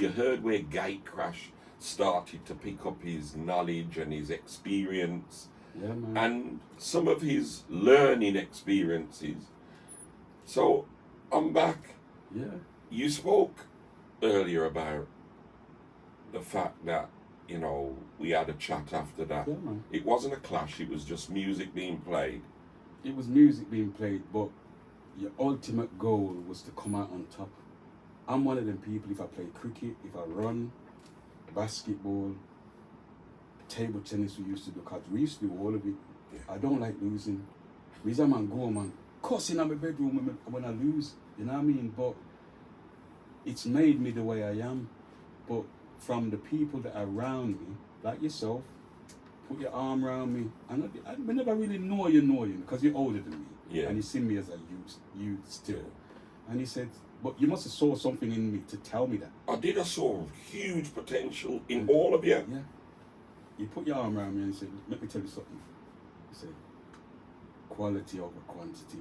you heard where Gatecrash started to pick up his knowledge and his experience Yeah, man. and some of his learning experiences. So I'm back. Yeah. You spoke earlier about the fact that, we had a chat after that. Yeah, man. It wasn't a clash, it was just music being played. It was music being played, but your ultimate goal was to come out on top. I'm one of them people, if I play cricket, if I run, basketball, table tennis we used to do, because we used to do all of it. Yeah. I don't like losing. Reason man go, man, cussing in my bedroom when I lose, you know what I mean? But it's made me the way I am. But from the people that are around me, like yourself, put your arm around me, and I never really know you, because you're older than me. Yeah. And you see me as a youth still. And he said, but you must have saw something in me to tell me that. I did. I saw huge potential in all of you. Yeah. You put your arm around me and said, let me tell you something. He said, quality over quantity.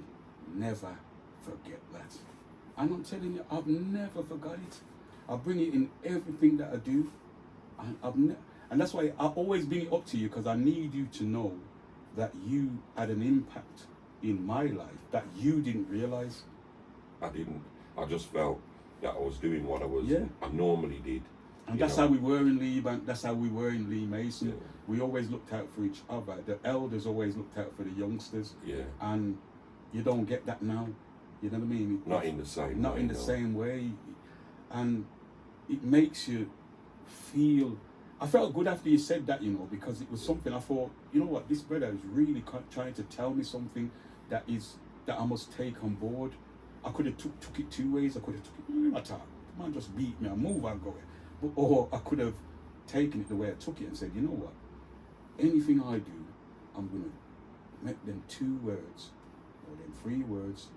Never forget that. And I'm telling you, I've never forgot it. I bring it in everything that I do. And and that's why I always bring it up to you, because I need you to know that you had an impact in my life that you didn't realize. I didn't. I just felt that I was doing what I normally did. And that's how we were in Laidback, that's how we were in Lee Mason. Yeah. We always looked out for each other. The elders always looked out for the youngsters. Yeah. And you don't get that now. You know what I mean? Not in the same way. Not in the same way. And it makes you feel... I felt good after you said that, because it was something I thought, you know what, this brother is really trying to tell me something that I must take on board. I could have took it two ways. I could have took it, attack, man, just beat me, I move, I'm going. Or I could have taken it the way I took it and said, you know what, anything I do, I'm going to make them 2 words or them 3 words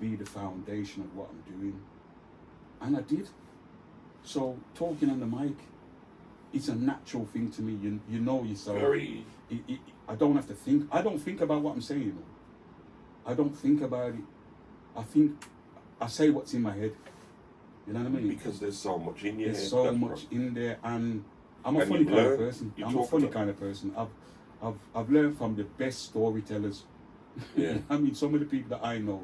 be the foundation of what I'm doing. And I did. So talking on the mic, it's a natural thing to me. You know yourself. Very. I don't have to think. I don't think about what I'm saying. I don't think about it. I say what's in my head. You know what I mean? Because there's so much in your head. There's so much in there, and I'm a funny kind of person. I'm a funny kind of person. I've learned from the best storytellers. Yeah. I mean, some of the people that I know,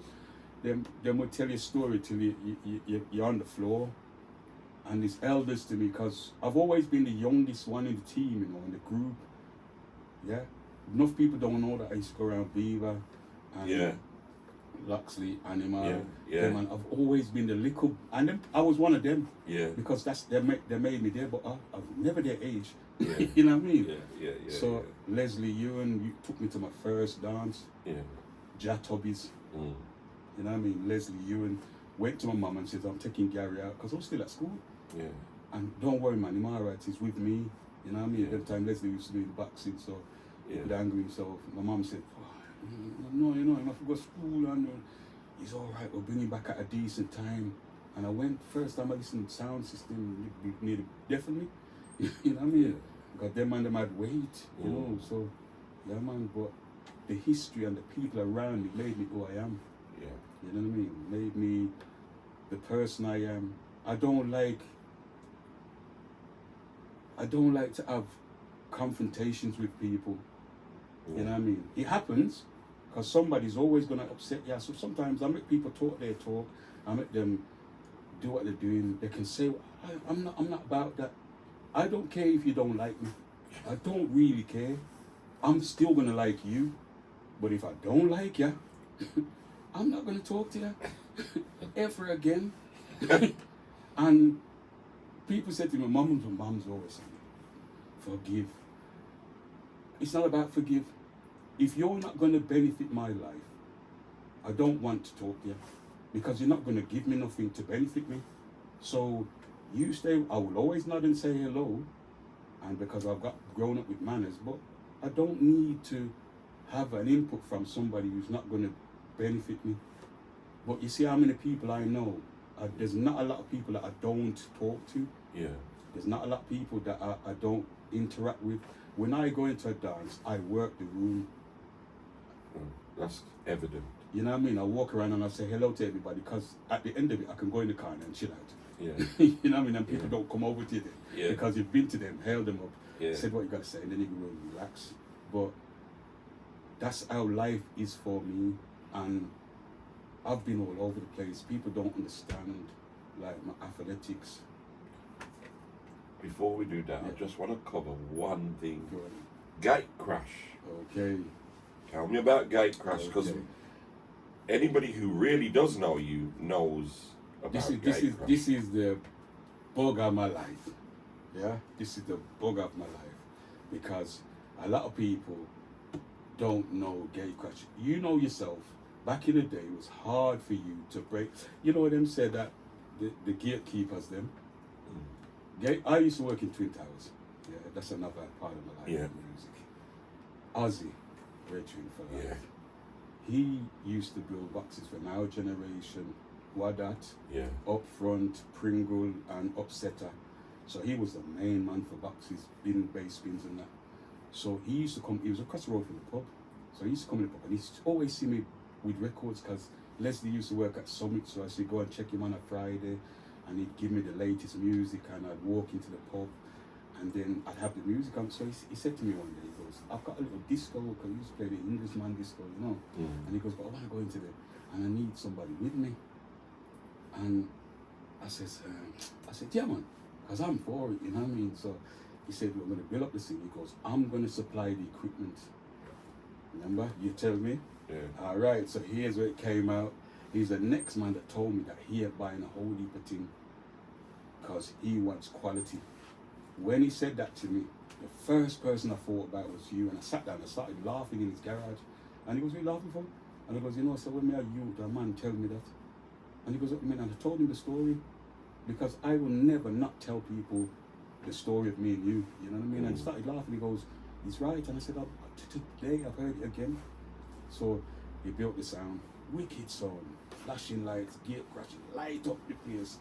them will tell you a story till you're on the floor. And it's elders to me, because I've always been the youngest one in the team, in the group. Yeah. Enough people don't know that I used to go around Beaver and Loxley, Animal. Yeah. And I've always been the little, and then I was one of them. Yeah. Because they made me there, but I was never their age. Yeah. You know what I mean? Yeah. So Leslie Ewan, you took me to my first dance. Yeah. Jack Tubbies. Mm. You know what I mean? Leslie Ewan went to my mum and said, I'm taking Gary out, because I was still at school. Yeah. And don't worry, man, he's alright, he's with me. You know what I mean? Yeah. At the time, Leslie used to be in the boxing, so he would Yeah. anger himself. My mum said, no, he must go to school, and he's alright, we'll bring him back at a decent time. And I went, first time I listened to sound system, near the definitely. You know what I mean? Because them man, them had weight, you know, so, yeah, man, but the history and the people around me made me who I am. Yeah. You know what I mean? Made me the person I am. I don't like to have confrontations with people. Yeah. You know what I mean? It happens, because somebody's always going to upset you. So sometimes I make people talk their talk. I make them do what they're doing. They can say, I'm not about that. I don't care if you don't like me. I don't really care. I'm still going to like you. But if I don't like you, I'm not going to talk to you ever again. And people said to me, mom's always saying, forgive. It's not about forgive. If you're not going to benefit my life, I don't want to talk to you, because you're not going to give me nothing to benefit me. So you stay. I will always nod and say hello, and because I've grown up with manners, but I don't need to have an input from somebody who's not going to benefit me. But you see how many people I know. There's not a lot of people that I don't talk to. Yeah. There's not a lot of people that I don't interact with. When I go into a dance, I work the room. That's evident. You know what I mean? I walk around and I say hello to everybody, because at the end of it, I can go in the car and chill out. Yeah. You know what I mean? And people Yeah. don't come over to them Yeah. because you've been to them, held them up, Yeah. said what you got to say, and then you go and relax. But that's how life is for me, and I've been all over the place. People don't understand, like, my athletics. Before we do that, Yeah. I just want to cover one thing. Go on. Gatecrash. Okay. Tell me about Gatecrash, because Okay. anybody who really does know you knows about Gatecrash. This is the bug of my life. Yeah, this is the bug of my life, because a lot of people don't know Gatecrash. You know yourself. Back in the day, it was hard for you to break. You know them said that the gatekeepers them. I used to work in Twin Towers. Yeah, that's another part of my life. Yeah. Music. Ozzy, Reggie for life. Yeah. He used to build boxes for our generation. Wadat, Yeah. Up Front, Pringle, and Upsetter. So he was the main man for boxes, bass spins and that. So he used to come, he was across the road from the pub. So he used to come in the pub and he used to always see me with records, because Leslie used to work at Summit, so I used to go and check him on a Friday and he'd give me the latest music, and I'd walk into the pub and then I'd have the music on. So he said to me one day, he goes, I've got a little disco, because he used to play the Englishman disco, you know. And he goes, but I want to go into the, and I need somebody with me. And I said, yeah man, because I'm for it, you know what I mean? So he said, we're going to build up the scene. He goes, I'm going to supply the equipment. Remember, you tell me? Yeah. All right, so here's where it came out. He's the next man that told me that he ain't buying a whole heap of thing because he wants quality. When he said that to me, the first person I thought about was you, and I sat down and started laughing in his garage. And he goes, what are you laughing for? And he goes, you know, so when me are you, the man tell me that. And he goes, I mean, and I told him the story, because I will never not tell people the story of me and you, you know what I mean? And he started laughing, he goes, he's right. And I said, today I've heard it again. So he built the sound, wicked sound, flashing lights, gate crashing, light up the place.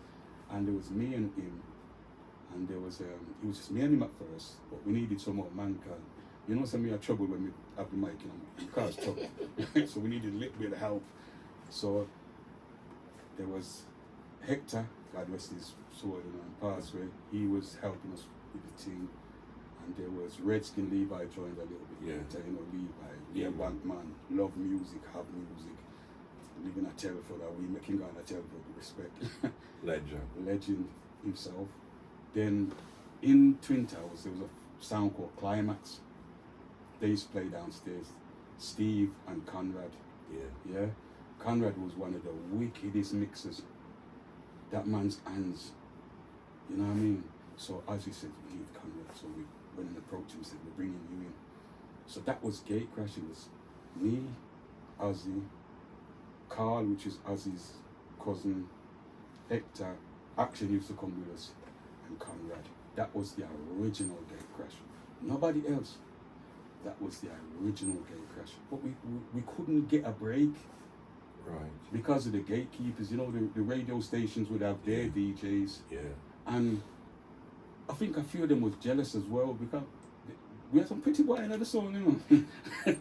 And there was me and him, and there was, it was just me and him at first, but we needed some more mankind. You know, some of me are trouble when we have the mic, you know, because trouble. So we needed a little bit of help. So there was Hector, God rest his soul, you know, and passed away. He was helping us with the team. And there was Redskin Levi joined a little bit later, you know, Levi, Yeah. bank man, love music, have music. Living at Telford, we making God at Telford, respect. Legend himself. Then in Twin Towers, there was a sound called Climax. They used to play downstairs. Steve and Conrad. Yeah. Conrad was one of the wickedest mixers. That man's hands. You know what I mean? So as he said, we need Conrad. So we went and approached him and said, we're bringing you in. So that was Gatecrash. It was me, Ozzy, Carl, which is Ozzy's cousin, Hector, actually used to come with us, and Conrad. That was the original Gatecrash. Nobody else. That was the original Gatecrash. But we couldn't get a break. Right. Because of the gatekeepers. You know, the radio stations would have their DJs. Yeah. And I think a few of them was jealous as well, because we had some pretty boy in the song, you know.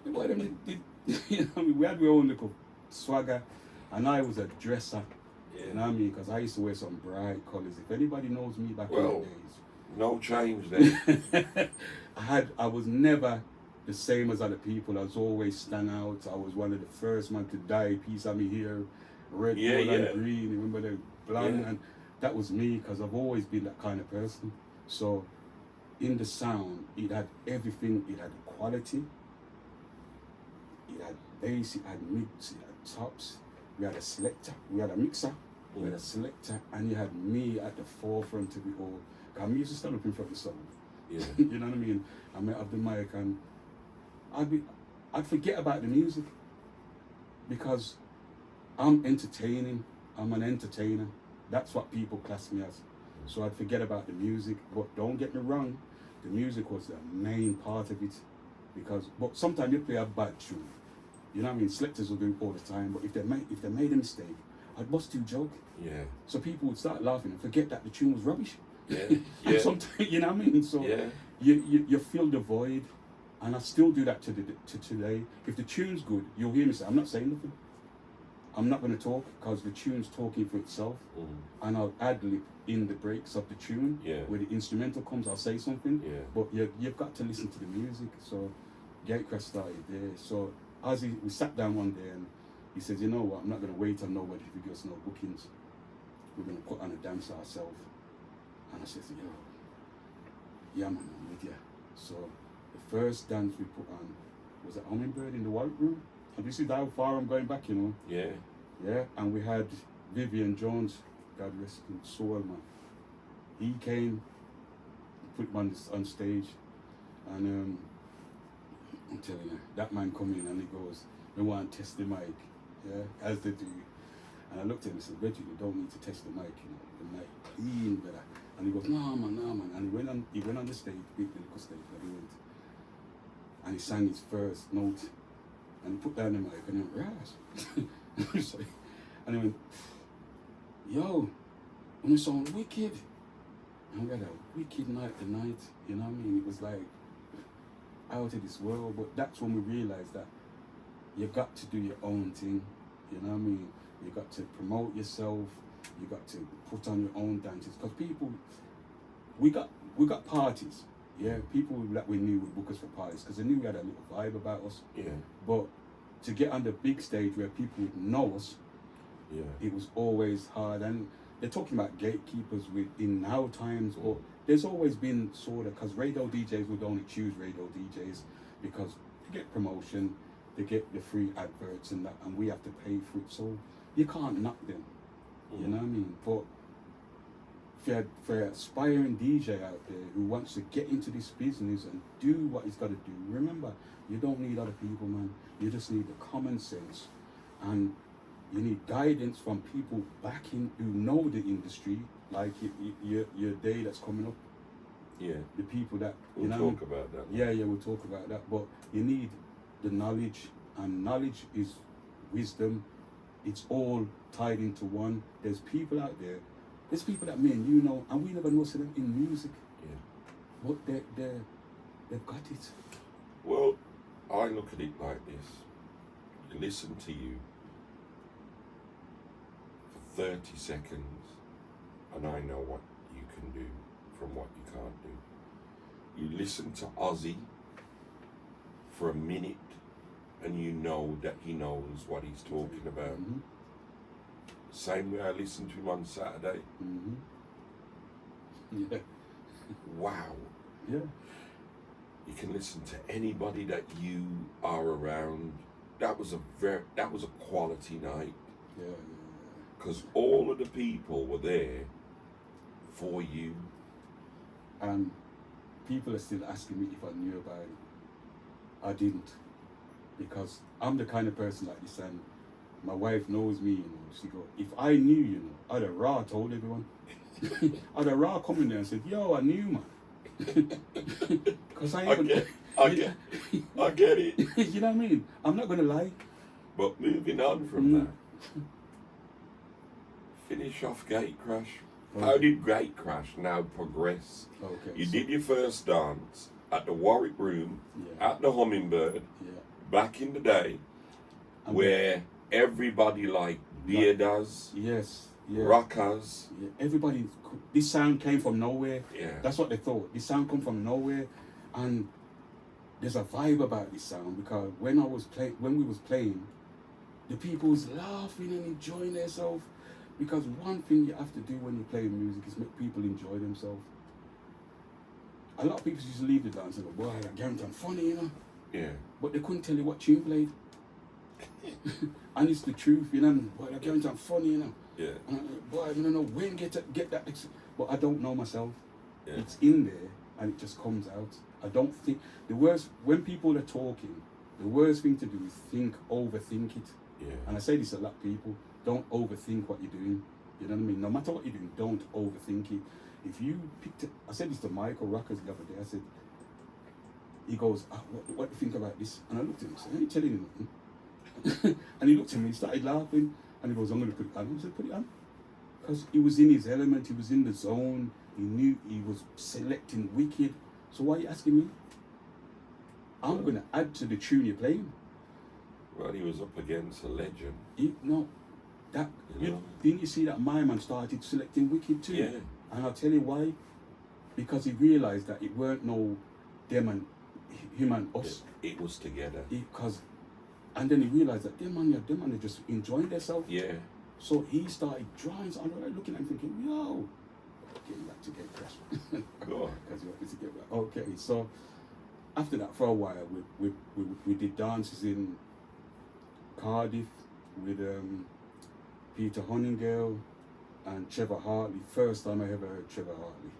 The boy them did, you know, we had our own little swagger, and I was a dresser. Yeah. You know what I mean? Because I used to wear some bright colours. If anybody knows me back in the days, no change there. I was never the same as other people. I was always stand out. I was one of the first man to dye piece of me hair red, gold, and green. Remember the blonde? And that was me, because I've always been that kind of person. So in the sound, it had everything. It had quality. It had bass. It had mids. It had tops. We had a selector. We had a mixer. We had a selector, and you had me at the forefront of it all. I used to stand up in front of the song. Yeah. You know what I mean? I might have the mic, and I'd forget about the music, because I'm entertaining. I'm an entertainer. That's what people class me as. So I'd forget about the music. But don't get me wrong, the music was the main part of it. But sometimes you play a bad tune. You know what I mean? Selectors will do it all the time. But if they made a mistake, I'd bust to joke. Yeah. So people would start laughing and forget that the tune was rubbish. Yeah. And sometimes, you know what I mean? So you fill the void, and I still do that to today. If the tune's good, you'll hear me say, I'm not saying nothing. I'm not going to talk because the tune's talking for itself, and I'll ad-lib in the breaks of the tune. Where the instrumental comes, I'll say something. But you've got to listen to the music. So Gatecrash started there. So we sat down one day and he says, you know what, I'm not going to wait on nobody to give us no bookings. We're going to put on a dance ourselves. And I said, yeah man, I'm with you. So the first dance we put on was at Hummingbird in the White Room. And this is how far I'm going back, you know. Yeah, and we had Vivian Jones, God rest his soul, man. He came, put him on stage, and I'm telling you, that man come in and he goes, we want to test the mic, as they do. And I looked at him and said, Reggie, you don't need to test the mic, you know, the mic clean better. And he goes, no man. And he went on the stage, big little stage that he went. And he sang his first note. And he put down the mic and he went, Raz. And he went, yo, when we sound wicked. And we had a wicked night tonight, you know what I mean? It was like out of this world. But that's when we realized that you got to do your own thing, you know what I mean? You got to promote yourself, you got to put on your own dances. Because people, we got parties. Yeah, people that we knew would book us for parties because they knew we had a little vibe about us. But to get on the big stage where people would know us, it was always hard. And they're talking about gatekeepers in now times, or there's always been sort of, because radio DJs would only choose radio DJs because to get promotion, they get the free adverts and that, and we have to pay for it. So you can't knock them, you know what I mean? But for an aspiring DJ out there who wants to get into this business and do what he's got to do, remember, you don't need other people, man. You just need the common sense, and you need guidance from people back in who know the industry, like your day that's coming up. The people that we'll talk about that. We'll talk about that. But you need the knowledge, and knowledge is wisdom. It's all tied into one. There's people out there. There's people that me and you know, and we never know them in music. But they've got it. Well, I look at it like this. You listen to you for 30 seconds, and I know what you can do from what you can't do. You listen to Ozzy for a minute, and you know that he knows what he's talking about. Same way I listened to him on Saturday. Wow. Yeah. You can listen to anybody that you are around. That was a quality night. Because all of the people were there for you. And people are still asking me if I knew about it. I didn't. Because I'm the kind of person like this, and my wife knows me, you know. She go, if I knew, you know, I'd have raw told everyone. I'd have raw come in there and said, yo, I knew, man. Because I get it. You know what I mean? I'm not going to lie. But moving on from that, finish off Gatecrash. How did Gatecrash now progress? You did your first dance at the Warwick Room, at the Hummingbird, back in the day, where everybody like Bearders, Rockers. Everybody, this sound came from nowhere. That's what they thought. This sound come from nowhere, and there's a vibe about this sound because when we was playing, the people was laughing and enjoying themselves. Because one thing you have to do when you play music is make people enjoy themselves. A lot of people used to leave the dance and go, boy, that Garrington funny, you know. But they couldn't tell you what tune played. And it's the truth, you know. Boy, that Garrington funny, you know. And I'm like, boy, I don't know when get that. But I don't know myself. It's in there and it just comes out. I don't think when people are talking, the worst thing to do is overthink it. And I say this to a lot of people. Don't overthink what you're doing. You know what I mean? No matter what you're doing, don't overthink it. If you picked it, I said this to Michael Rockers the other day. I said, he goes, what do you think about this? And I looked at him and said, I ain't telling you nothing. And he looked at me, he started laughing, and he goes, I'm going to put it on. I said, put it on. Because he was in his element, he was in the zone, he knew he was selecting wicked. So why are you asking me? I'm going to add to the tune you're playing. Well, he was up against a legend. That You know? didn't you see that my man started selecting Wicked too? Yeah. And I'll tell you why. Because he realised that it weren't no them and him and us. It was together. And then he realised that them man are just enjoying themselves. Yeah. So he started drawing. So I'm like looking at him thinking, yo, getting back to Gatecrash. Go on. Because you want me to get back. Okay, so after that, for a while, we did dances in Cardiff with Peter Honningale and Trevor Hartley. First time I ever heard Trevor Hartley.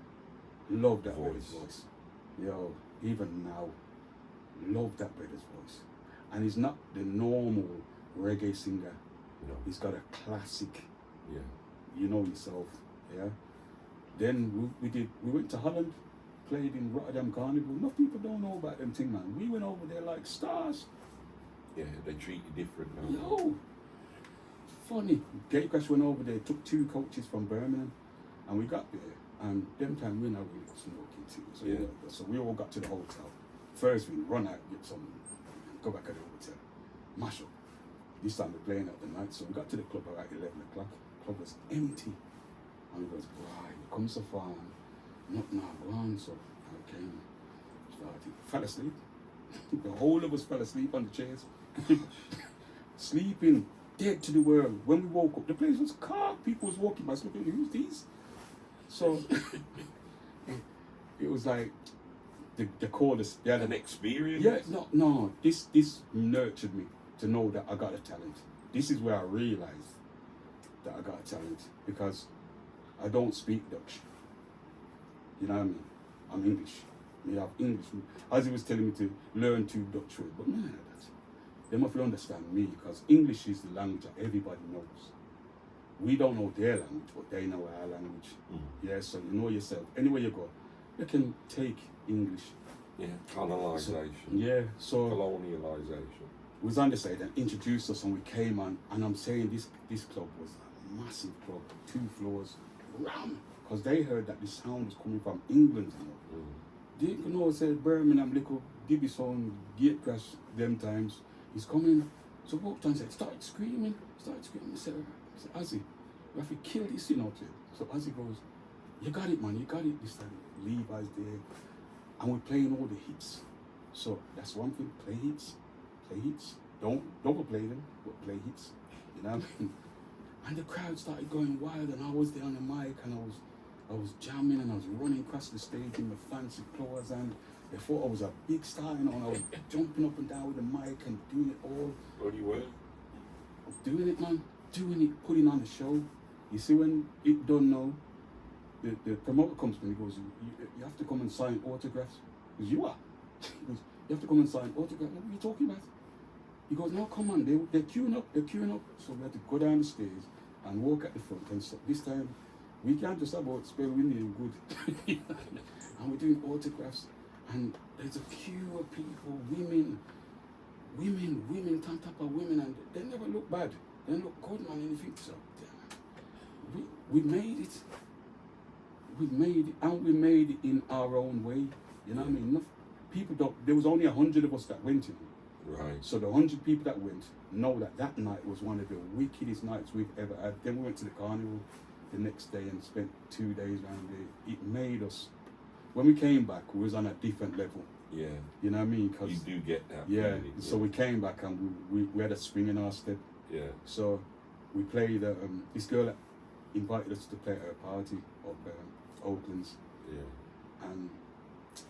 Love that brother's voice. Yo, even now, love that brother's voice. And he's not the normal reggae singer. No. He's got a classic. Yeah. You know yourself, yeah. Then we went to Holland, played in Rotterdam Carnival. Enough people don't know about them thing, man. We went over there like stars. Yeah, they treat you different now. Yo, funny. Gatecrash went over there, took 2 coaches from Birmingham, and we got there. And them time we not really smoking too. So, Yeah. So we all got to the hotel. First we run out, get some, go back at the hotel, mash up. This time we're playing at the night, so we got to the club about 11 o'clock. Club was empty. And he goes, boy, you come so far, not now, go on. So I came, started, fell asleep. The whole of us fell asleep on the chairs. Sleeping, dead to the world. When we woke up, the place was calm. People was walking by, looking, who's these? So it was like the chorus. You had an experience? Yeah, no. This nurtured me to know that I got a talent. This is where I realized that I got a talent because I don't speak Dutch. You know what I mean? I'm English. Me have English. As he was telling me to learn 2 Dutch words, but man, they must understand me because English is the language that everybody knows. We don't know their language, but they know our language. Yeah, so you know yourself. Anywhere you go, you can take English. Yeah, colonisation. So Colonialisation. we was on the side and introduced us and we came on, and I'm saying this club was a massive club, 2 floors, ram, because they heard that the sound was coming from England, you know. Didn't know, said Birmingham, little Dibby sound, Gatecrash, them times. He's coming, so walked on and said, started screaming. I said, Ozzy, we have to kill this, you know. So Ozzy goes, you got it, man, you got it. This time, Levi's there, and we're playing all the hits. So that's one thing, play hits. Don't overplay them, but play hits. You know what I mean? And the crowd started going wild, and I was there on the mic, and I was jamming, and I was running across the stage in my fancy clothes, and they thought I was a big star, you know, and I was jumping up and down with the mic and doing it all. What you were? I was doing it, man. Doing it, putting on a show. You see, when it done now, the promoter comes to me and goes, you have to come and sign autographs. Because you are. He goes, you have to come and sign autographs. What are you talking about? He goes, no, come on, they're queuing up. So we had to go down the stairs and walk at the front. And so this time, we can't just about spell winning and good. And we're doing autographs. And there's a queue of people, women, on top of women, and they never look bad. They look good, man, anything. So, we made it. We made it, and we made it in our own way. You know what I mean? People don't, there was only 100 of us that went in. Right. So the 100 people that went know that night was one of the wickedest nights we've ever had. Then we went to the carnival the next day and spent 2 days around there. It made us, when we came back, we was on a different level. Yeah. You know what I mean? Cause, you do get that. Yeah. Feeling, So we came back and we had a swing in our step. Yeah. So we played, this girl invited us to play at her party of Oakland's. Yeah. And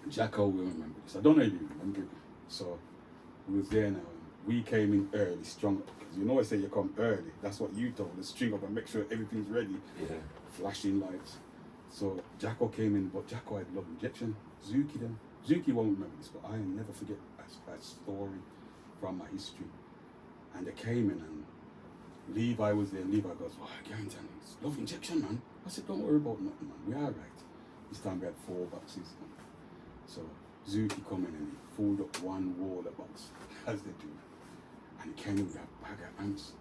Jacko will remember this. I don't know if you remember it. So we was there now. We came in early, strung up. Because you know I say you come early. That's what you told us. String up and make sure everything's ready. Yeah. Flashing lights. So Jacko came in, but Jacko had love injection. Zuki then. Zuki won't remember this, but I never forget that story from my history. And they came in and Levi was there. And Levi goes, oh, Garrington, it's love injection, man. I said, don't worry about nothing, man. We're all right. This time we had 4 boxes. So Zuki come in and he pulled up one water box, as they do. And he came in with a bag of amps.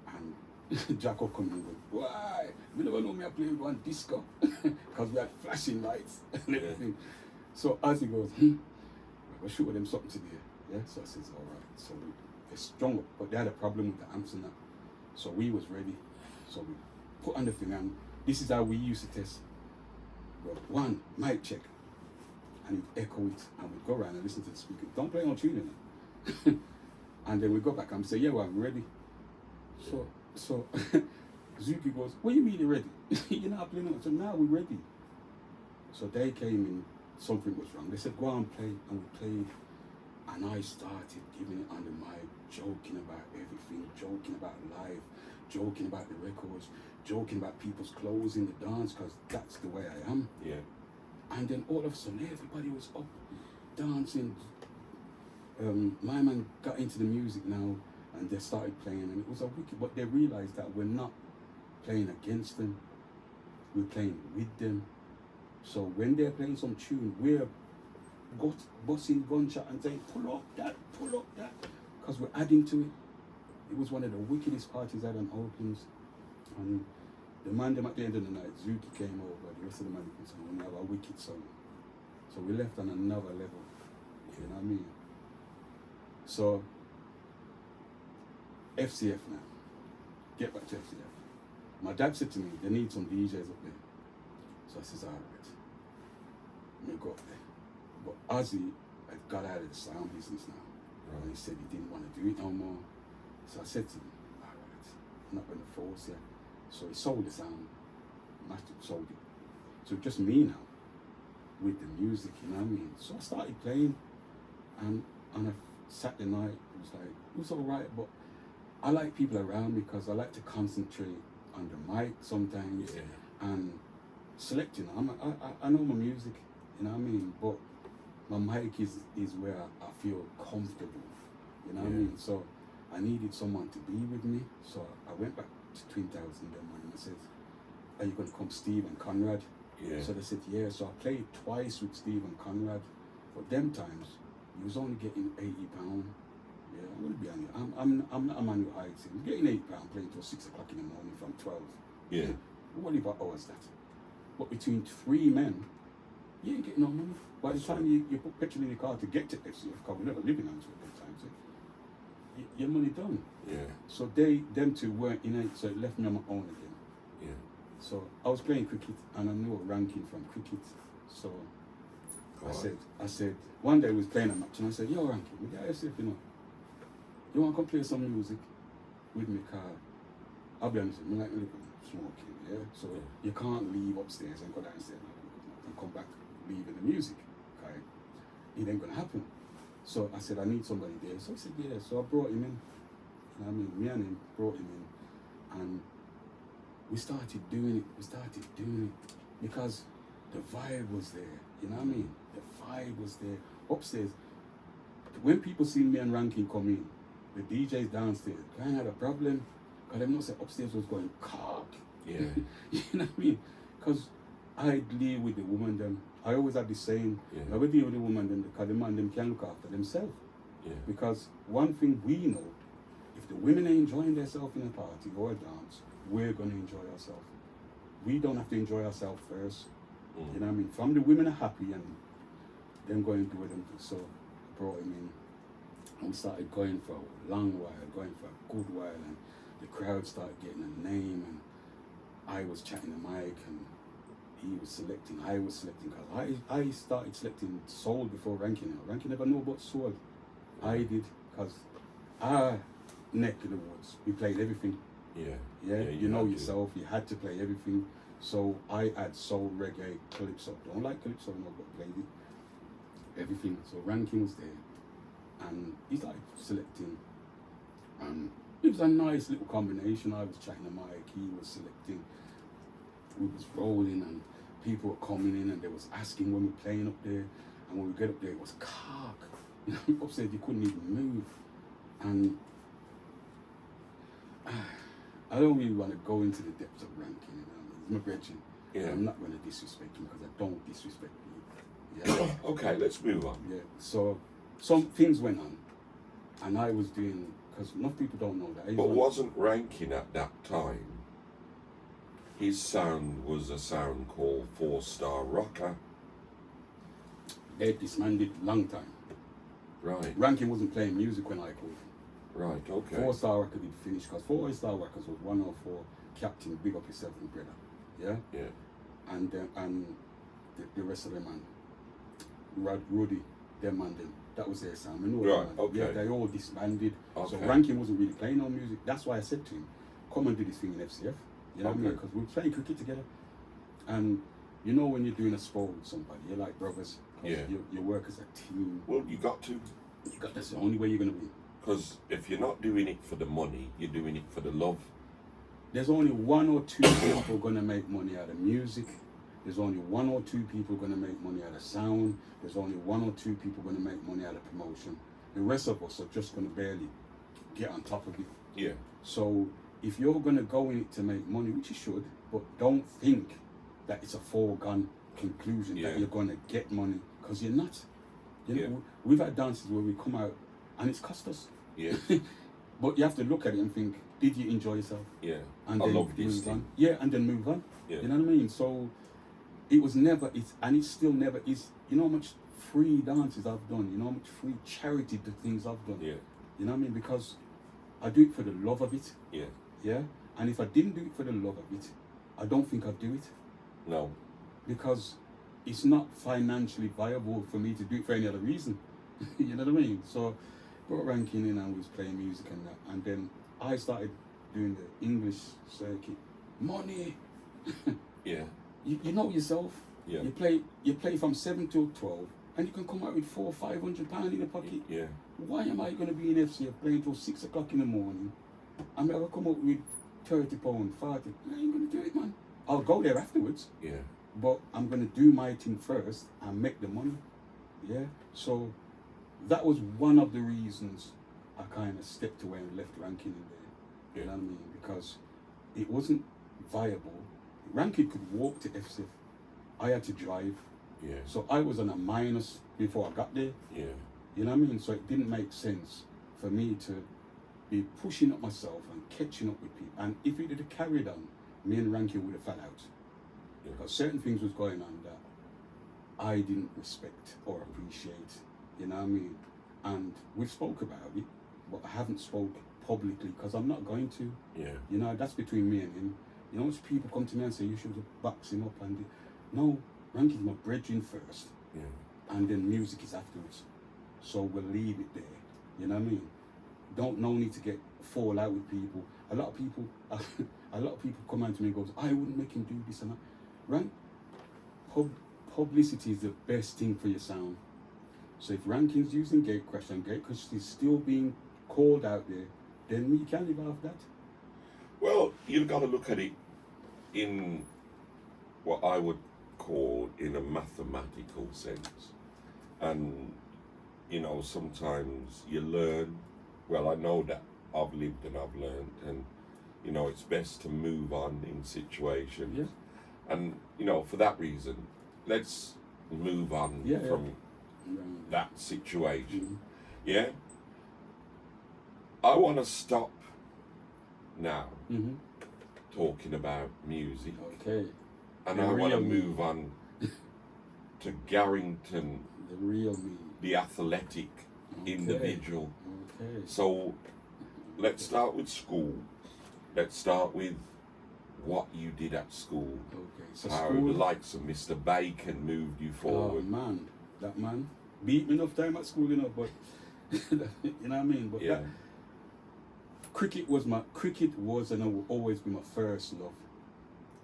And Jacko come in and goes, why? We never know me I play with one disco. Because we had flashing lights and everything. So as he goes, we'll shoot them something today. Yeah, so I says, all right. So they strung up, but they had a problem with the amps and that. So we was ready. So we put on the thing, and this is how we used to test. Well, one, mic check. And he'd echo it, and we'd go around and listen to the speaker. Don't play on tune, you know. And then we go back and say, yeah, well, I'm ready. So Zuki goes, what do you mean you're ready? You're not playing on. So now we're ready. So they came in, something was wrong. They said, go on, play, and we played. And I started giving it on the mic, joking about everything, joking about life, joking about the records, joking about people's clothes in the dance, because that's the way I am. Yeah. And then all of a sudden, everybody was up, dancing. My man got into the music now, and they started playing, and it was a wicked, but they realized that we're not playing against them, we're playing with them. So when they're playing some tune, we're busting gunshot and saying, pull up that, because we're adding to it. It was one of the wickedest parties I had on Oaklands. And the man them at the end of the night, Zuki came over, the rest of the man said, we have a wicked song. So we left on another level, you know what I mean? So, FCF now, get back to FCF. My dad said to me, they need some DJs up there. So I says, all right, let me go up there. But Ozzy had got out of the sound business now. Right. And he said he didn't want to do it no more. So I said to him, all right, I'm not going to force you. So he sold the sound, Master sold it. So just me now, with the music, you know what I mean? So I started playing, and on a Saturday night, it was all right, but I like people around me because I like to concentrate on the mic sometimes, and selecting. I know my music, you know what I mean, but my mic is where I feel comfortable, you know what I mean? So I needed someone to be with me, so I went back to Twin Towers and I said, are you going to come, Steve and Conrad? Yeah. So they said, yeah. So I played twice with Steve and Conrad. But them times, he was only getting £80. Yeah, I'm going to be honest. I'm not a man who hides him. Getting £80 playing till 6 o'clock in the morning from 12. Yeah. What about hours that? But between three men, you ain't getting no money. By the time you put petrol in your car to get to FCF, because we're never living on it at that time, so your money done. Yeah. So them two weren't in it, so it left me on my own again. Yeah. So I was playing cricket, and I knew a ranking from cricket. So I said, one day we was playing a match, and I said, yo, Ranking, we got FCF, you know. You want to come play some music with me, car? I'll be honest with you, I like smoking, yeah? So you can't leave upstairs and go downstairs and come back leaving the music, okay? It ain't gonna happen. So I said, I need somebody there. So I said, yeah. So I brought him in. You know what I mean? Me and him brought him in. And we started doing it because the vibe was there. You know what I mean? The vibe was there. Upstairs, when people see me and Ranking come in, the DJs downstairs kind of had a problem, because them not say upstairs was going cock. Yeah. You know what I mean? Because I deal with the woman them. I always have this saying, I will deal with the woman them because the man them can look after themselves. Yeah. Because one thing we know, if the women are enjoying themselves in a party or a dance, we're going to enjoy ourselves. We don't have to enjoy ourselves first. You know what I mean? From the women are happy and them going to do them. So I brought him in and we started going for a long while, going for a good while, and the crowd started getting a name, and I was chatting the mic and he was selecting, I was selecting, because I started selecting soul before Ranking. Ranking never knew about soul. I did, because our neck of the woods, we played everything. Yeah, you know yourself, you had to play everything. So I had soul, reggae, calypso. Don't like calypso, no, but played it. Everything. So Ranking was there, and he started selecting, and it was a nice little combination. I was chatting the mic, he was selecting. We was rolling, and people were coming in, and they was asking when we were playing up there. And when we get up there, it was cock. You know, upstairs you couldn't even move. And I don't really want to go into the depths of Ranking. You know, he's my brethren. Yeah. I'm not going to disrespect him because I don't disrespect you. Yeah. Okay, let's move on. Yeah. So some things went on, and I was doing, because most people don't know that. But wasn't Ranking at that time? His sound was a sound called 4-Star Rocker. They disbanded long time. Right. Ranking wasn't playing music when I called him. Right, okay. 4-Star Rocker did finish, because 4-Star Rockers was 104, captain, big up yourself, my brother. Yeah? Yeah. And the rest of them, man. Rudy, them and them. That was their sound. I know Right, them, man. okay. Yeah, they all disbanded. So Okay. Rankin wasn't really playing no music. That's why I said to him, come and do this thing in FCF. You know what I mean? Okay. Because we were playing cricket together. And you know when you're doing a sport with somebody, you're like brothers. 'Cause Yeah. You work as a team. Well, you got to. That's the only way you're going to win. Because if you're not doing it for the money, you're doing it for the love. There's only one or two people going to make money out of music. There's only one or two people going to make money out of sound. There's only one or two people going to make money out of promotion. The rest of us are just going to barely get on top of it. Yeah. So if you're going to go in it to make money, which you should, but don't think that it's a foregone conclusion Yeah. that you're going to get money, because you're not. You know, Yeah. we've had dances where we come out and it's cost us. Yeah. But you have to look at it and think, did you enjoy yourself? Yeah. And I then love this move thing. on. Yeah, and then move on. Yeah. You know what I mean? So it was never, and it still never is. You know how much free dances I've done? You know how much free charity the things I've done? Yeah. You know what I mean? Because I do it for the love of it. Yeah. Yeah? And if I didn't do it for the love of it, I don't think I'd do it. No. Because it's not financially viable for me to do it for any other reason. You know what I mean? So brought Rankin in and we was playing music and that. And then I started doing the English circuit. Money. Yeah. You know yourself. Yeah. You play from 7 till 12 and you can come out with £400 or £500 in the pocket. Yeah. Why am I going to be in FCF playing till 6 o'clock in the morning? I'm going to come up with £30, 40. I ain't going to do it, man. I'll go there afterwards, Yeah. but I'm going to do my thing first and make the money. Yeah. So that was one of the reasons I kind of stepped away and left Rankin in there. You know what I mean? Because it wasn't viable. Rankin could walk to FCF. I had to drive. Yeah. So I was on a minus before I got there. Yeah. You know what I mean? So it didn't make sense for me to be pushing up myself and catching up with people. And if it had carried on, me and Rankin would have fell out. Yeah. Because certain things was going on that I didn't respect or appreciate. You know what I mean? And we've spoke about it, but I haven't spoke publicly because I'm not going to. Yeah. You know, that's between me and him. You know, people come to me and say, you should box him up. And no, Rankin's my brethren first. Yeah. And then music is afterwards. So we'll leave it there. You know what I mean? No need to fall out with people. A lot of people come out to me and goes, I wouldn't make him do this and that. Right? Publicity is the best thing for your sound. So if Rankin's using Gatecrash and Gatecrash is still being called out there, then we can live off that. Well, you've got to look at it in what I would call in a mathematical sense. And, you know, sometimes you learn. Well, I know that I've lived and I've learned, and, you know, it's best to move on in situations. Yeah. And, you know, for that reason, let's move on from that situation. Mm-hmm. Yeah? I want to stop now talking about music. Okay. And The I want to real me. move on to Garrington, The real me. the athletic individual. Okay. So let's start with school. Let's start with what you did at school. Okay. So How school. the likes of Mr. Bacon moved you Oh forward. man, that man beat me enough time at school, you know. But you know what I mean. But Yeah. cricket was and will always be my first love.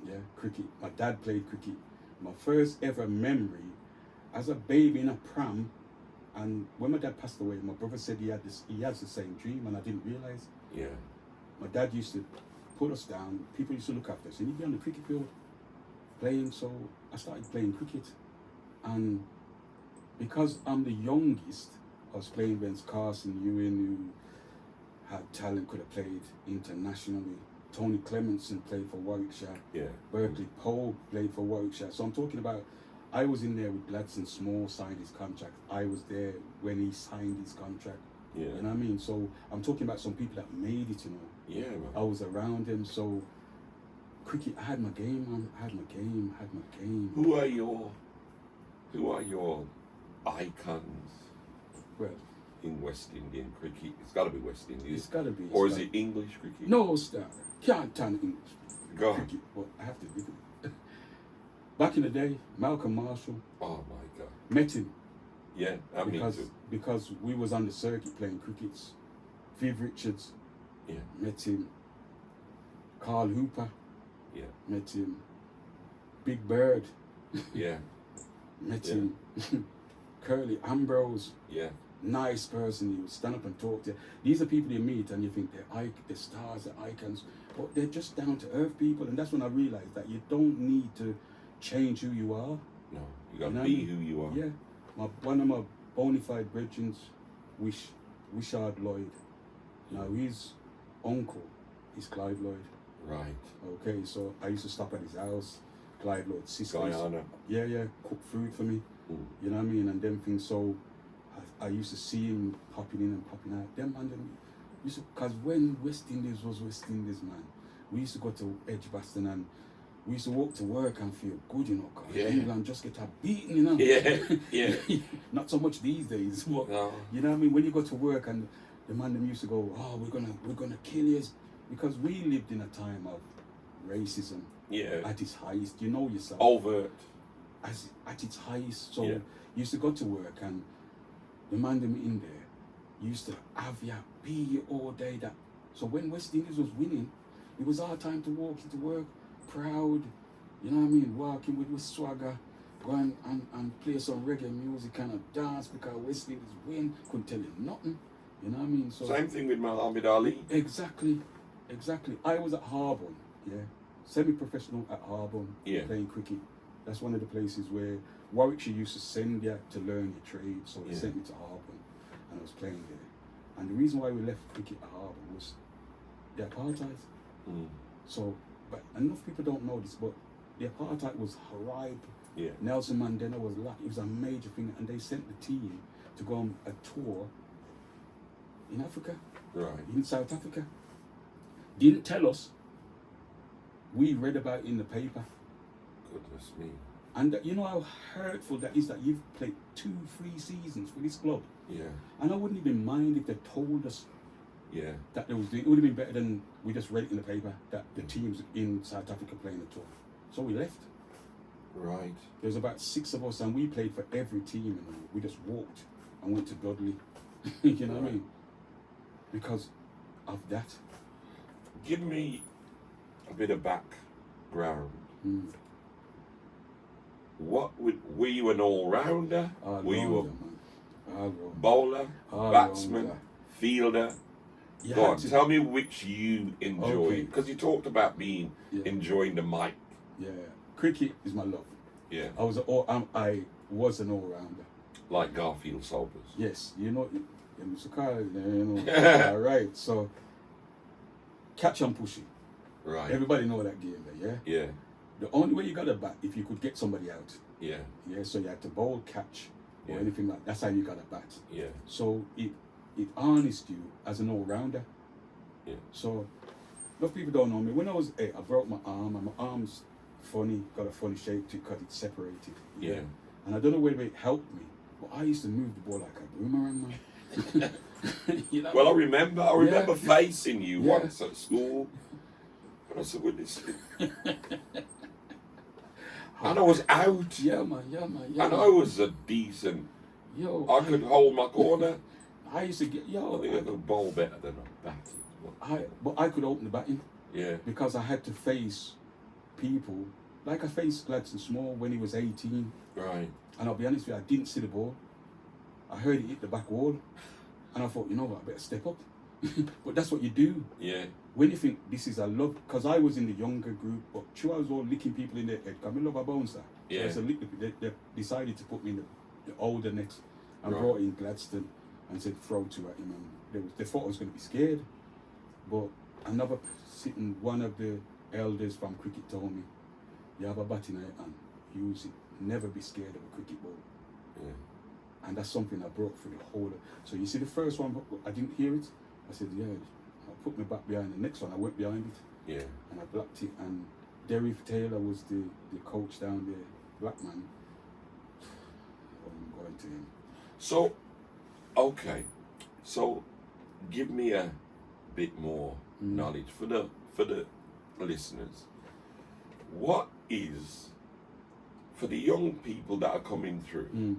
Yeah, cricket. My dad played cricket. My first ever memory as a baby in a pram. And when my dad passed away, my brother said he has the same dream, and I didn't realize. Yeah. My dad used to put us down. People used to look after us, and he'd be on the cricket field playing. So I started playing cricket, and because I'm the youngest, I was playing against Carson Ewan, who had talent, could have played internationally. Tony Clementson played for Warwickshire. Yeah. Berkeley Poe played for Warwickshire. So I'm talking about, I was in there with Gladson Small signed his contract. I was there when he signed his contract. Yeah. You know what I mean? So I'm talking about some people that made it, you know. Yeah, man. I was around him. So cricket, I had my game, man. I had my game. Who are your icons Well, in West Indian cricket? It's got to be West Indian. it's got to be. Or is it English cricket? No, star. Can't turn English. Go on. cricket, but I have to admit it. Back in the day, Malcolm Marshall, Oh my God. met him Yeah, I mean too. because we was on the circuit playing crickets. Viv Richards, Yeah, met him. Carl Hooper, yeah, met him. Big Bird, yeah, met Yeah. him. Curly Ambrose, yeah, nice person. He would stand up and talk to you. These are people you meet and you think they're stars, they're icons, but they're just down to earth people. And that's when I realized that you don't need to change who you are. no, you gotta You know be what I mean? who you are. Yeah, one of my bona fide brethren, Wishard Lloyd. Now his uncle is Clive Lloyd. Right. Okay, so I used to stop at his house. Clive Lloyd's sister. Guyana. Yeah, cook food for me. Mm. You know what I mean? And them things. So I used to see him popping in and popping out. Them and them used to, because when West Indies was West Indies, man, we used to go to Edgbaston and we used to walk to work and feel good, you know. 'Cause Yeah. England just get a beating, you know. Yeah, yeah. Not so much these days, but No. you know what I mean. When you go to work and the man them used to go, oh, we're gonna kill you, because we lived in a time of racism Yeah. at its highest. You know yourself. Overt. At its highest. So Yeah. you used to go to work and the man them in there used to have you, be you all day. That so when West Indies was winning, it was our time to walk into work proud, you know what I mean, walking with swagger, go and play some reggae music, kind of dance because West Indies win, couldn't tell you nothing, you know what I mean? So Same thing with Muhammad Ali. Exactly. I was at Harborne, yeah, semi-professional at Harborne, Yeah. playing cricket. That's one of the places where Warwickshire used to send you to learn your trade, so they Yeah. sent me to Harborne, and I was playing there. And the reason why we left cricket at Harborne was the apartheid. Mm. So, but enough people don't know this, but the apartheid was horrible. Yeah. Nelson Mandela was like, it was a major thing, and they sent the team to go on a tour in Africa, Right. in South Africa. Didn't tell us. We read about it in the paper. Goodness me. And you know how hurtful that is, that you've played 2-3 seasons for this club. Yeah. And I wouldn't even mind if they told us Yeah. that it would have been better than we just read it in the paper that the team's in South Africa playing the tour. So we left. Right. There was about 6 of us and we played for every team, and we just walked and went to Dudley. You know what I mean? Because of that. Give me a bit of background. Mm. Were you an all-rounder? Were you a bowler, batsman, fielder? Go on, tell me which you enjoyed. Because you talked about enjoying the mic. Yeah, cricket is my love. Yeah. I was an all-rounder. Like Garfield Sobers. Yes, you know, Mr. Kyle, you know. All right, so catch and pushing. Right. Everybody know that game there, yeah? Yeah. The only way you got to bat if you could get somebody out. Yeah. Yeah, so you had to bowl, catch, or Yeah. anything like that. That's how you got to bat. Yeah. So it harnessed you as an all-rounder. Yeah. So a lot of people don't know me. When I was 8, I broke my arm, and my arm's funny, got a funny shape to it because it's separated. Yeah. And I don't know whether it helped me, but I used to move the ball like a boomerang, man. You know? Well, I remember facing you Yeah. once at school. And I said, well, this. And I was out. Yeah, man. And I was a decent. Yo, I could hold my corner. I used to get, I think I could bowl better than I batted. but I could open the batting Yeah. because I had to face people. Like I faced Gladstone Small when he was 18. Right. And I'll be honest with you, I didn't see the ball. I heard it hit the back wall. And I thought, you know what, I better step up. But that's what you do. Yeah. When you think this is a love, because I was in the younger group, but I was all licking people in their head. Because I love a bouncer. Yeah. So they decided to put me in the older next and Right. brought in Gladstone and said throw 2 at him. And they thought I was going to be scared. But one of the elders from cricket told me, you have a bat in your hand, use it. Never be scared of a cricket ball. Yeah. And that's something I brought through the whole. So you see the first one, I didn't hear it. I said, yeah, I put my back behind. The next one, I went behind it. Yeah. And I blocked it. And Derek Taylor was the coach down there, black man. I'm going to him. So, okay. So, give me a bit more knowledge for the listeners. what is, for the young people that are coming through,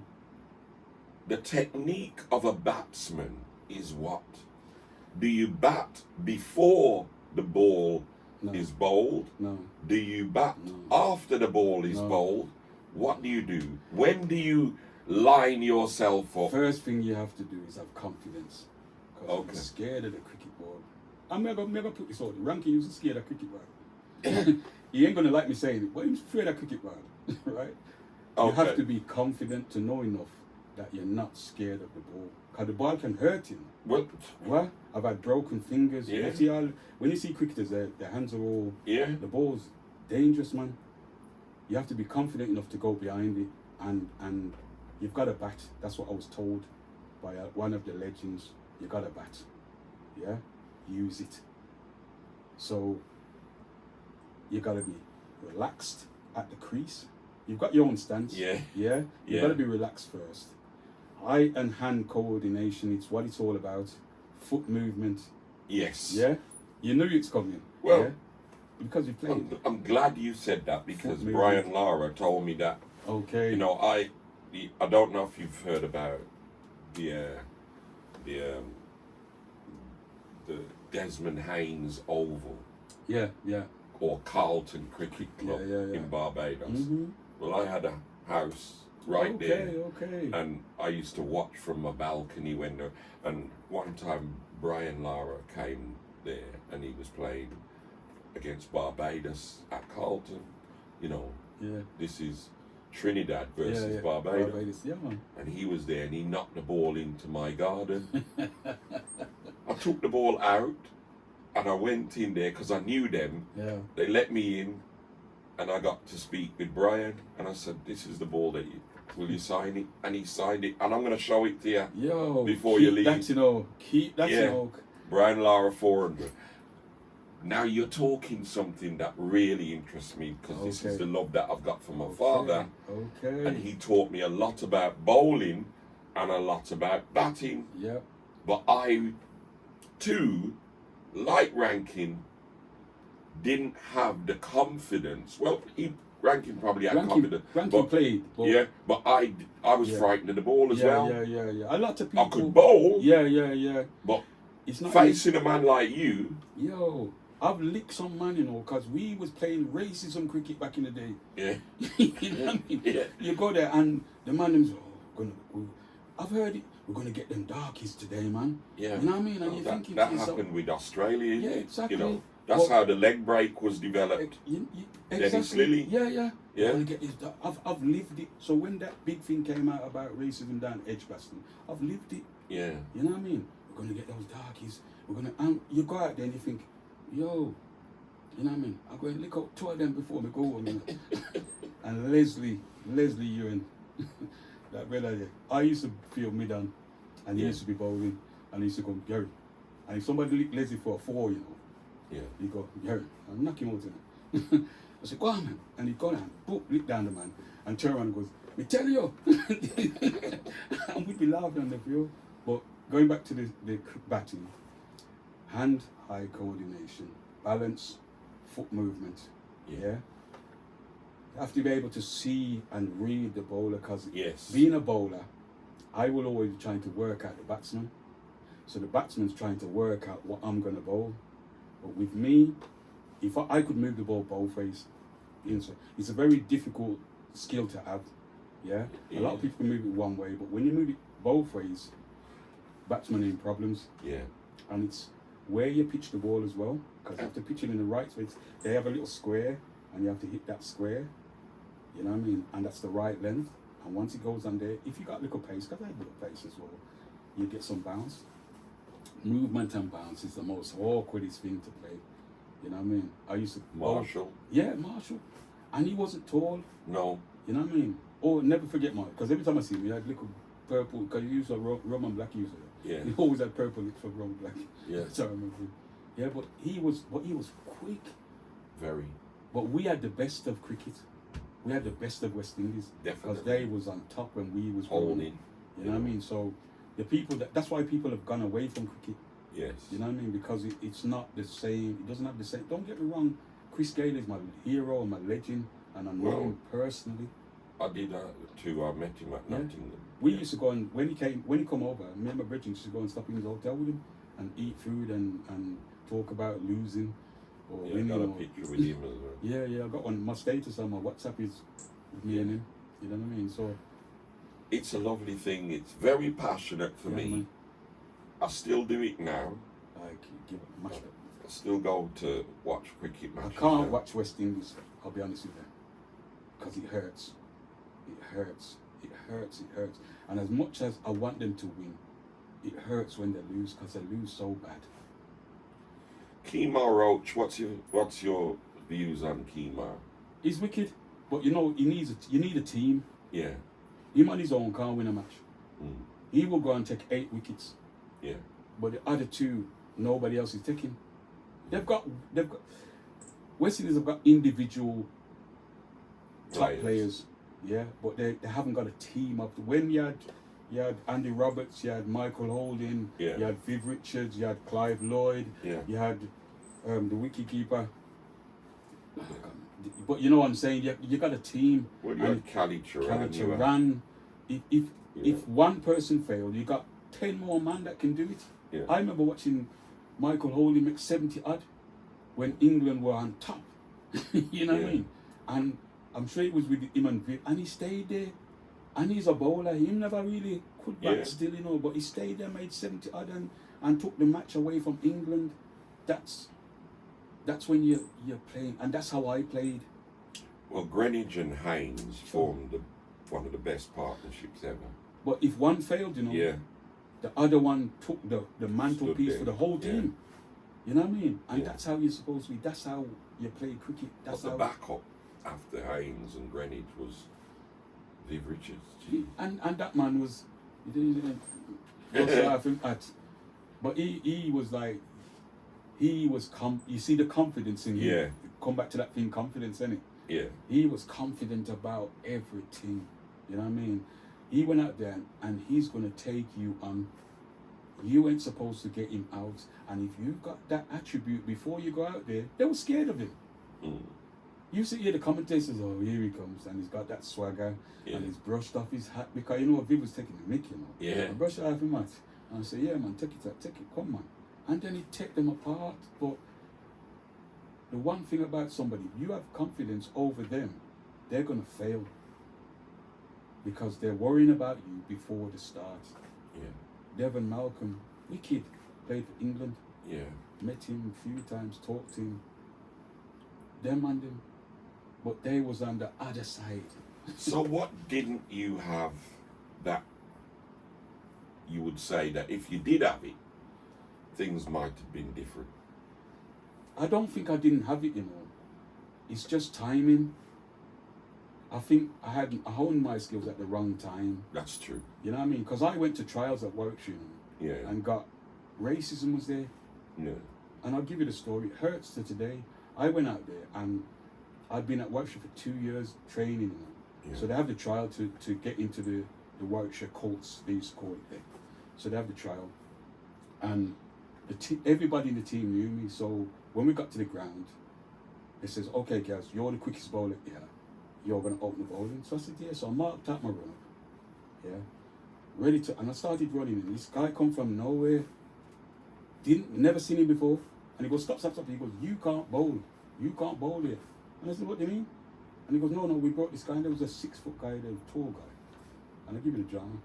the technique of a batsman is what? Do you bat before the ball is bowled? No. Do you bat after the ball is bowled? What do you do? When do you line yourself up? First thing you have to do is have confidence. Because I'm scared of the cricket ball. I'm never put this out. Rankin used to scared of cricket ball. He ain't gonna like me saying it, but he's afraid of cricket ball, right? You have to be confident to know enough that you're not scared of the ball. Because the ball can hurt him. What? I've had broken fingers. Yeah. When you see cricketers, their hands are all... Yeah. The ball's dangerous, man. You have to be confident enough to go behind it. And you've got to bat. That's what I was told by one of the legends. You got to bat. Yeah? Use it. So, you got to be relaxed at the crease. You've got your own stance. Yeah. Yeah? You've got to be relaxed first. Eye and hand coordination, it's what it's all about. Foot movement. Yes. Yeah? You knew it's coming. Well, yeah? Because you played. I'm glad you said that, because Brian Lara told me that. Okay. You know, I don't know if you've heard about the Desmond Haynes Oval. Yeah, yeah. Or Carlton Cricket Club in Barbados. Mm-hmm. Well, I had a house right there. Okay. And I used to watch from my balcony window. And one time Brian Lara came there and he was playing against Barbados at Carlton. You know, this is Trinidad versus Barbados. Yeah, man. And he was there and he knocked the ball into my garden. I took the ball out and I went in there because I knew them. Yeah. They let me in and I got to speak with Brian and I said, this is the ball that will you sign it? And he signed it and I'm going to show it to you before you leave. Keep that, you know. Brian Lara 400. Now you're talking something that really interests me, because this is the love that I've got for my father. Okay. And he taught me a lot about bowling and a lot about batting. Yeah. But I, too, like Rankin, didn't have the confidence. Well, Rankin probably had confidence. Rankin played. But but I was frightened of the ball as well. Yeah. A lot of people. I could bowl. Yeah. But it's not facing a man like you. I've licked some man, you know, because we was playing racism cricket back in the day. Yeah. You know what I mean? Yeah. You go there and the man them's, I've heard it, we're going to get them darkies today, man. Yeah. You know what I mean? And you're thinking that happened with Australia. Yeah, exactly. You know, that's how the leg break was developed. Dennis Lilly. Yeah. Gonna get this, I've lived it. So when that big thing came out about racism down Edgbaston, I've lived it. Yeah. You know what I mean? We're going to get those darkies. And you go out there and you think, yo, you know what I mean? I'm going to lick out two of them before we go home. You know? And Leslie Ewan, that brother there, I used to feel mid-on, and he used to be bowling, and he used to go, Gary. And if somebody licked Leslie for a 4, you know, he'd go, Gary, I'll knock him out, you know. I said, go on, man. And he'd go down, boop, lick down the man, and turn around and goes, me tell you. And we'd be laughing on the field. But going back to the batting, hand-eye coordination, balance, foot movement, You have to be able to see and read the bowler, because being a bowler, I will always be trying to work out the batsman. So the batsman's trying to work out what I'm going to bowl. But with me, if I could move the ball both ways, it's a very difficult skill to have. Yeah? A lot of people can move it one way, but when you move it both ways, batsmen are in problems. Yeah. And it's where you pitch the ball as well, because you have to pitch it in the right space. They have a little square, and you have to hit that square. You know what I mean? And that's the right length. And once it goes on there, if you got little pace, because I have little pace as well, you get some bounce. Movement and bounce is the most awkwardest thing to play. You know what I mean? I used to Marshall. Marshall. And he wasn't tall. No. You know what I mean? Or never forget Marshall, because every time I see him, he had little purple, because he used a rum and black user. Yeah. He always had purple lips for rum and black. Yeah. So I remember him. Yeah, but he was quick. Very. But we had the best of cricket. We had the best of West Indies. Definitely. Because they was on top when we was holding. You know what I mean? So the people that's why people have gone away from cricket. Yes. You know what I mean? Because it's not the same. It doesn't have the same. Don't get me wrong. Chris Gayle is my hero, my legend, and I know him personally. I did too. I met him at Nottingham. We used to go and when he come over, me and my brother used to go and stop in his hotel with him and eat food and talk about losing or winning. I got a picture with him as well. Yeah, I got one. My status on my WhatsApp is with me and him. You know what I mean? So it's a lovely thing. It's very passionate for me. Man. I still do it now. I give it a mash. I still go to watch cricket matches. I can't now. watch West Indies. I'll be honest with you, because it hurts. It hurts. It hurts. It hurts. And as much as I want them to win, it hurts when they lose because they lose so bad. Kemar Roach, what's your views on Kemar? He's wicked, but you know you need a team. Yeah. Him on his own can't win a match. Mm. He will go and take 8 wickets. Yeah. But the other 2, nobody else is taking. They've got West Indies have got individual top players. Yeah, but they haven't got a team up. When you had Andy Roberts, you had Michael Holding, you had Viv Richards, you had Clive Lloyd, you had the wicketkeeper. But you know what I'm saying? You got a team. Well, you had Cali Turan. If one person failed, you got 10 more men that can do it. Yeah. I remember watching Michael Holding make 70 odd when England were on top. You know what I mean? And I'm sure it was with him and Viv, and he stayed there. And he's a bowler. He never really could bat still, you know, but he stayed there, made 70 odd and took the match away from England. That's when you're playing, and that's how I played. Well, Greenwich and Haynes formed one of the best partnerships ever. But if one failed, you know, the other one took the mantelpiece for the whole team. You know what I mean? And that's how you're supposed to be. That's how you play cricket. That's but the backup after Haynes and Greenwich was Viv Richards. And that man was, but he was like, you see the confidence in him. Yeah. Come back to that thing, confidence, innit? Yeah. He was confident about everything. You know what I mean? He went out there and he's going to take you on. You ain't supposed to get him out. And if you've got that attribute before you go out there, they were scared of him. Mm. You see the commentators, oh, here he comes, and he's got that swagger, and he's brushed off his hat, because you know what, Viv was taking the mick, you know. Yeah. I brushed it off him, and I said, yeah, man, take it, come, man. And then he take them apart. But the one thing about somebody, if you have confidence over them, they're going to fail. Because they're worrying about you before the start. Yeah. Devon Malcolm, wicked, played for England. Yeah. Met him a few times, talked to him. Them and him. But they was on the other side. So what didn't you have that you would say that if you did have it, things might have been different? I don't think I didn't have it, you know. It's just timing. I think I honed my skills at the wrong time. That's true. You know what I mean? Because I went to trials at Warwickshire, and got racism was there. Yeah. And I'll give you the story. It hurts to today. I went out there and I'd been at Warwickshire for 2 years training. Yeah. So they have the trial to get into the Warwickshire Colts, they used to call it there. So they have the trial. And everybody in the team knew me. So when we got to the ground, it says, okay, guys, you're the quickest bowler here. You're going to open the bowling. So I said, yeah. So I marked out my run up. Yeah. Ready to, and I started running. And this guy come from nowhere. Never seen him before. And he goes, stop. He goes, you can't bowl. You can't bowl here. And I said, what do you mean? And he goes, no, we brought this guy. And there was a 6-foot guy, there was a tall guy. And I give it a drama.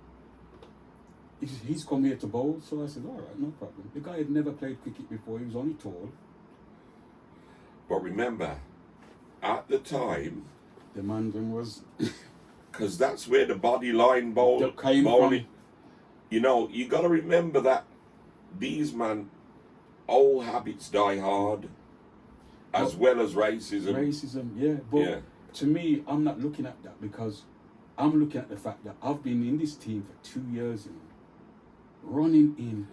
He's come here to bowl. So I said, all right, no problem. The guy had never played cricket before. He was only tall. But remember, at the time, the man was... Because that's where the body line bowling. From. You know, you got to remember that these old habits die hard, as well as racism. Racism, yeah. But to me, I'm not looking at that, because I'm looking at the fact that I've been in this team for 2 years and running in,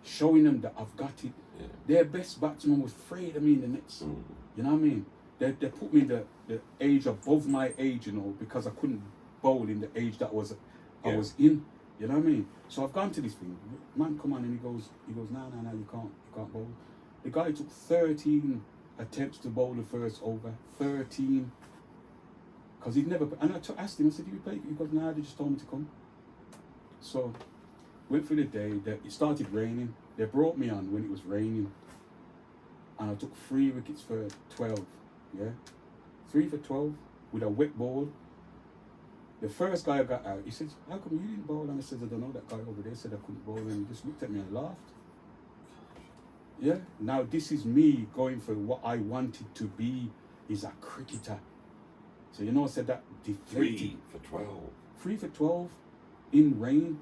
showing them that I've got it. Yeah. Their best batsman was afraid of me in the nets. Mm. You know what I mean? They put me the age above my age, you know, because I couldn't bowl in the age that I was in. You know what I mean? So I've gone to this thing. Man, come on, and he goes, no, you can't bowl. The guy took 13 attempts to bowl the first over, 13. Because he'd never, and asked him, I said, "Do you play?" He goes, "Nah, they just told me to come." So, went through the day, it started raining. They brought me on when it was raining. And I took 3 wickets for 12, yeah? 3 for 12 with a wet ball. The first guy I got out, he said, "How come you didn't bowl?" And I said, "I don't know, that guy over there said I couldn't bowl." And he just looked at me and laughed. Yeah, now this is me going for what I wanted to be, is a cricketer. So I said that deflated. 3 for 12. 3 for 12 in rain.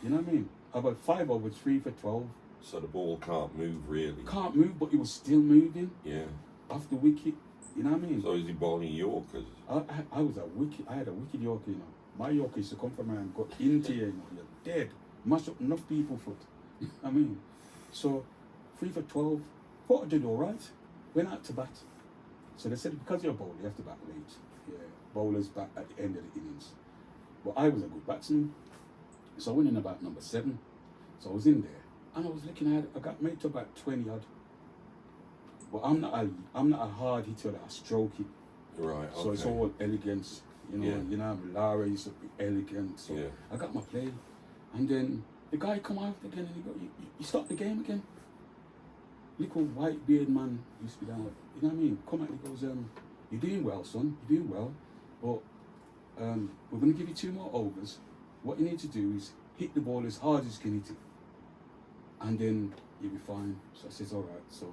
You know what I mean? About 5 overs, 3 for 12. So the ball can't move really. Can't move, but it was still moving. Yeah. Off the wicket. You know what I mean? So is he bowling Yorkers? I was a wicked. I had a wicked Yorker. My Yorker used to come from and got into you. You're dead. Mash up enough people foot. You know what I mean? So 3 for 12. Thought I did all right. Went out to bat. So they said, because you're a bowler, you have to bat late. Yeah, bowlers bat at the end of the innings. But I was a good batsman. So I went in about number 7. So I was in there. And I was looking at it. I got made to about 20 odd. But I'm not a hard hitter that I stroke it. Right, okay. So it's all elegance. Yeah. Lara used to be elegant. So Yeah. I got my play. And then the guy come out again and he go, you start the game again. Little white beard man used to be down. You know what I mean? Come out, he goes, "You're doing well, son. You're doing well. But we're going to give you 2 more overs. What you need to do is hit the ball as hard as you can hit it. And then you'll be fine." So I says, "All right." So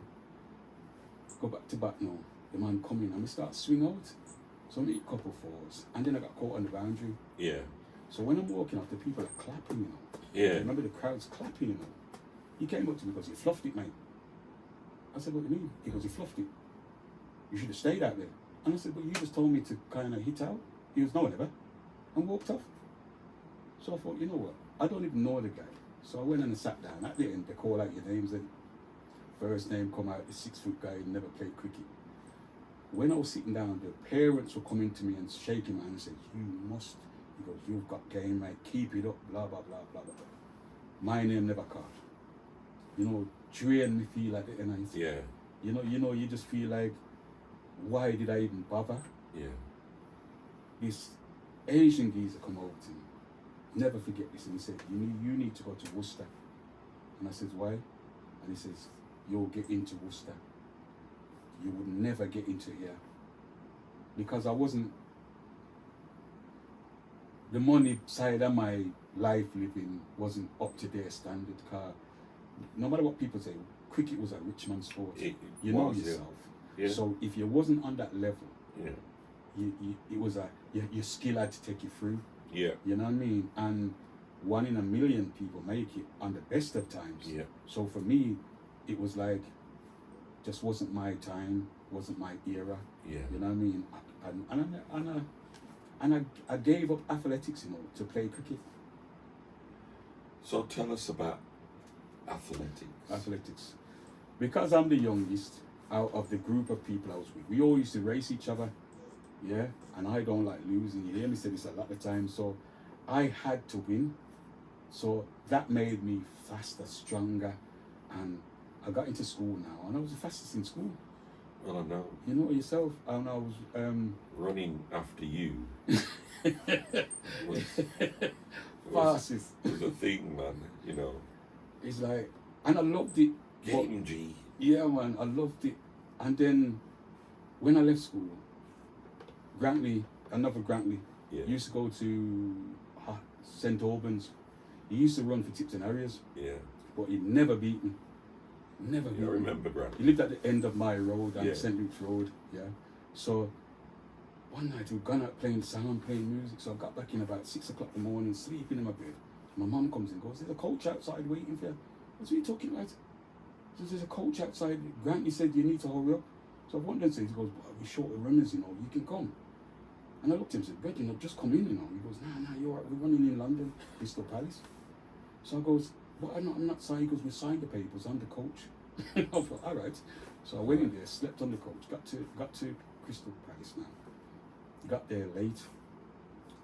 go back to bat now. The man come in and we start swing out. So I hit a couple 4s. And then I got caught on the boundary. Yeah. So when I'm walking off, the people are clapping, Yeah. Remember the crowd's clapping, He came up to me because he fluffed it, mate. I said, "What do you mean?" He goes, "You fluffed it. You should have stayed out there." And I said, "But you just told me to kind of hit out." He goes, "No, never." And walked off. So I thought, you know what? I don't even know the guy. So I went and sat down. At the end, they call out your names. And first name come out, the 6-foot guy who never played cricket. When I was sitting down, the parents were coming to me and shaking my hand and said, "You must." He goes, "You've got game, mate. Keep it up, blah, blah, blah, blah, blah." My name never caught. Drain me feel like the NIC. Yeah. You just feel like, why did I even bother? Yeah. This Asian geezer come over to me. Never forget this. And he said, you need to go to Worcester. And I says, "Why?" And he says, "You'll get into Worcester. You would never get into here." Because I wasn't, the money side of my life living wasn't up to their standard. Car, no matter what people say, cricket was a rich man's sport. You know yourself. Yeah. So if you wasn't on that level, Yeah. it was your skill had to take you through. Yeah. You know what I mean? And 1 in a million people make it on the best of times. Yeah. So for me, it was like, just wasn't my time, wasn't my era. Yeah. You know what I mean? And I gave up athletics, to play cricket. So tell us about Athletics. Because I'm the youngest out of the group of people I was with, we all used to race each other. Yeah, and I don't like losing. You hear me say this a lot of times. So I had to win. So that made me faster, stronger, and I got into school now, and I was the fastest in school. Well, I know. You know yourself, and I was running after you was fastest. was a thing, man. It's like, and I loved it. Game G. Yeah, man, I loved it. And then when I left school, another Grantley, Yeah. used to go to St. Albans. He used to run for Tips and Harriers, Yeah. but he never beat me. Never beat I me. remember, Grant. He lived at the end of my road, Yeah. St. Luke's Road, yeah. So one night we were gone out playing sound, playing music, so I got back in about 6 o'clock in the morning, sleeping in my bed. My mum comes in and goes, "There's a coach outside waiting for you." What are you talking about? She says, "There's a coach outside. Grantley said you need to hurry up." So I wanted to say, he goes, "But we're short of runners, you can come." And I looked at him and said, "Bed, just come in, He goes, "Nah, you're all right. We're running in London, Crystal Palace." So I goes, "But I'm not signed." He goes, "We signed the papers. I'm the coach." I thought, all right. So I went in there, slept on the coach, got to Crystal Palace now. Got there late,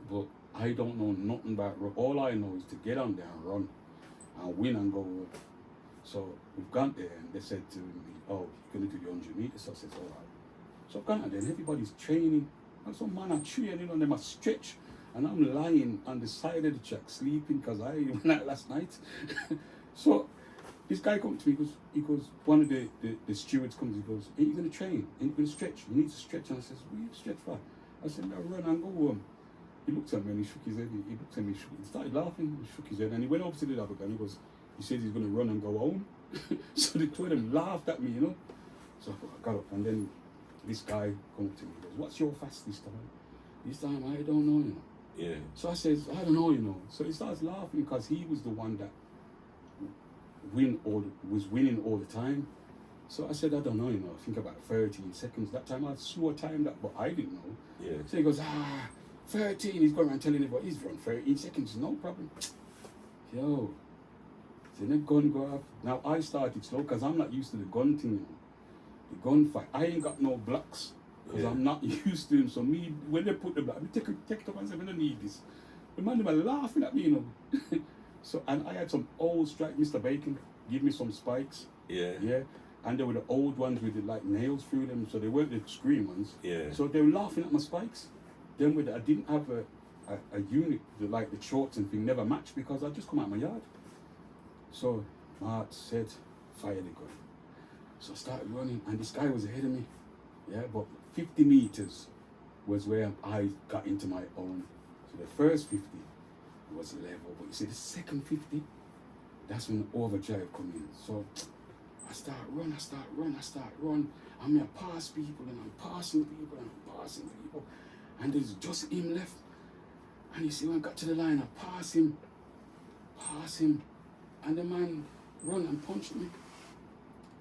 but I don't know nothing about run. All I know is to get on there and run and win and go. So we've gone there and they said to me, oh, you're going to do the 100 meters. So I said, all right. So I've gone out there and everybody's training. And some man are training on them a stretch. And I'm lying on the side of the track sleeping because I went out last night. So this guy comes to me, he goes, one of the stewards comes, he goes, ain't you going to train? Ain't you going to stretch? You need to stretch. And I says, what are you stretch for? I said, no, run and go home. He looked at me and he shook his head. He looked at me, he started laughing, he shook his head. And he went over to the other guy and he says he's going to run and go home. So the two of them laughed at me, you know. So I got up and then this guy come up to me, he goes, what's your fastest time? This time, I don't know, you know. Yeah. So I says, I don't know, you know. So he starts laughing because he was the one that was winning all the time. So I said, I don't know, you know, I think about 13 seconds. That time I slow timed that, but I didn't know. Yeah. So he goes, 13, he's going around telling everybody he's run 13 seconds, no problem. Yo, then the gun go off. Now I started slow because I'm not used to the gun thing, you know. The gunfight. I ain't got no blocks because I'm not used to them. So me, when they put the block, I take it up and say, I don't need this. The man, they were laughing at me, you know. So, and I had some old strike, Mr. Bacon, give me some spikes. Yeah. Yeah. And they were the old ones with the like nails through them, so they weren't the screen ones. Yeah. So they were laughing at my spikes. Then with I didn't have a unit, like the shorts and thing never matched because I just come out of my yard. So Mart said, fire the gun. So I started running and this guy was ahead of me. Yeah, but 50 meters was where I got into my own. So the first 50 was level, but you see the second 50, that's when the overdrive come in. So I start run. I mean, I pass people and I'm passing people and I'm passing people. And there's just him left. And you see, when I got to the line, I pass him. And the man run and punched me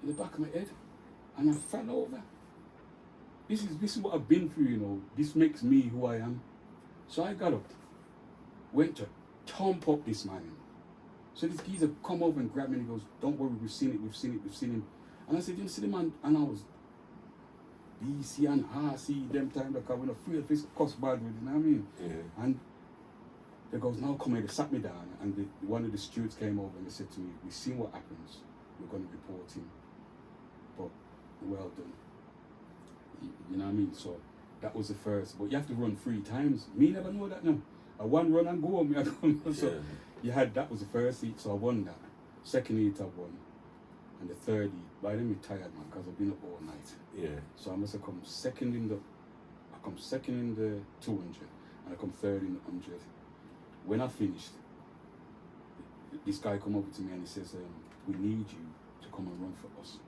in the back of my head. And I fell over. This is what I've been through, you know. This makes me who I am. So I got up, went to thump up this man. So this geezer come over and grab me and he goes, don't worry, we've seen him. And I said, you see the man? And I was BC and RC them time that I went afraid of this cuss bad with, you know what I mean? Yeah. And they goes, now come here, they sat me down and one of the stewards came over and they said to me, we've seen what happens, we're going to report him. But well done. You know what I mean? So that was the first. But you have to run 3 times. Me never know that now. I one run and go home. So you had, that was the first heat, so I won that. Second heat I won. And the third heat, by then I'm tired, man, because I've been up all night. Yeah. So I must have come second in the 200 and I come third in the 100. When I finished, this guy come over to me and he says, we need you to come and run for us.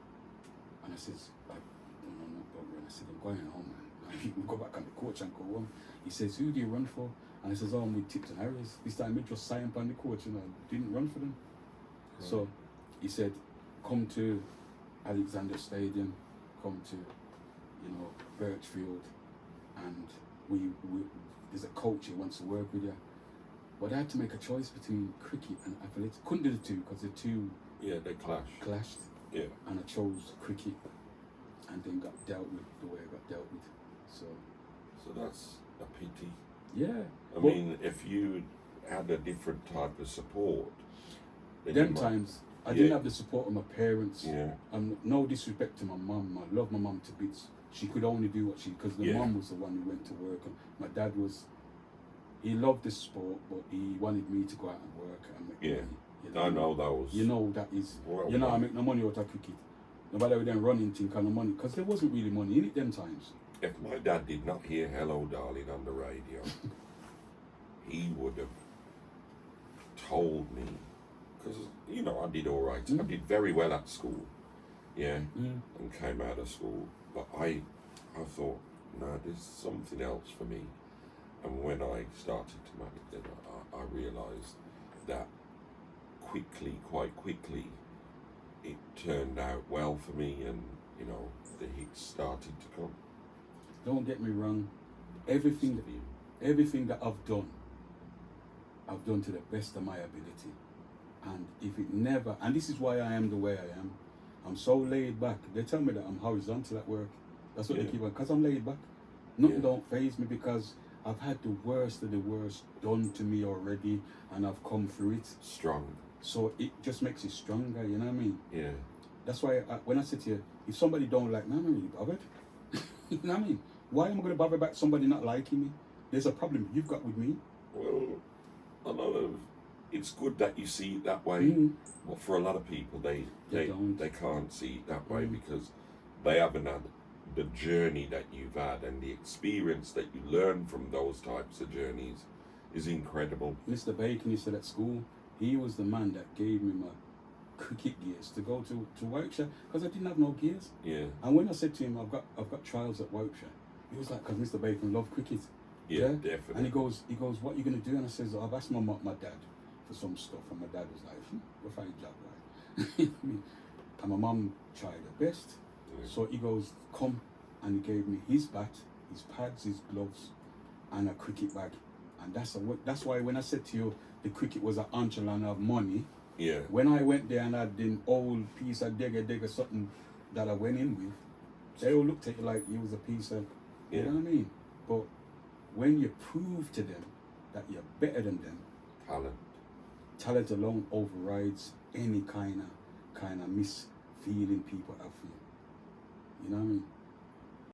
And I says, no, and I said, I'm going home, man. We go back on the coach and go home. He says, who do you run for? And I says, oh, I'm with Tips and Harris. This time I just signed on the coach and I didn't run for them. Right. So he said, come to Alexander Stadium, come to, Birchfield, and there's a coach who wants to work with you. But I had to make a choice between cricket and athletics. Couldn't do the two because the two they clashed. Yeah. And I chose cricket and then got dealt with the way I got dealt with. So that's a pity. Yeah. I mean, if you had a different type of support. Them times, I didn't have the support of my parents. Yeah. No disrespect to my mum. I love my mum to bits. She could only do what because the mum was the one who went to work. And my dad he loved the sport, but he wanted me to go out and work and make money. I know those. You know that is. I make no money out of cricket. Nobody would then run into kind of money because there wasn't really money in it them times. If my dad did not hear "Hello, Darling" on the radio, he would have told me, because I did all right. I did very well at school, and came out of school. But I thought, no, there's something else for me. And when I started to manage it, I realised that quite quickly, it turned out well for me, and the hits started to come. Don't get me wrong, everything that I've done to the best of my ability. And if it never, and this is why I am the way I am, I'm so laid back. They tell me that I'm horizontal at work. That's what they keep on, because I'm laid back. Nothing don't faze me because I've had the worst of the worst done to me already, and I've come through it. Strong. So it just makes you stronger, you know what I mean? Yeah. That's why when I said to you, if somebody don't like me, I'm not really bothered. You know what I mean? Why am I going to bother about somebody not liking me? There's a problem you've got with me. Well, a lot of it's good that you see it that way, but for a lot of people, they can't see it that way because they haven't had the journey that you've had, and the experience that you learn from those types of journeys is incredible. Mr. Bacon, he said at school, he was the man that gave me my cricket gears to go to Warwickshire because I didn't have no gears. Yeah. And when I said to him, I've got trials at Warwickshire, he was like, because Mr. Bacon loved cricket. Yeah, definitely. And he goes, what are you gonna do? And I says, I've asked my dad for some stuff, and my dad was like, we'll find a job, right? And my mum tried her best. Yeah. So he goes, come, and he gave me his bat, his pads, his gloves, and a cricket bag. And that's why when I said to you, the cricket was an enchilada of money. Yeah. When I went there and had the old piece of digger something that I went in with, they all looked at you like you was a piece of, you know what I mean? But when you prove to them that you're better than them, talent alone overrides any kind of misfeeling people have for you. You know what I mean?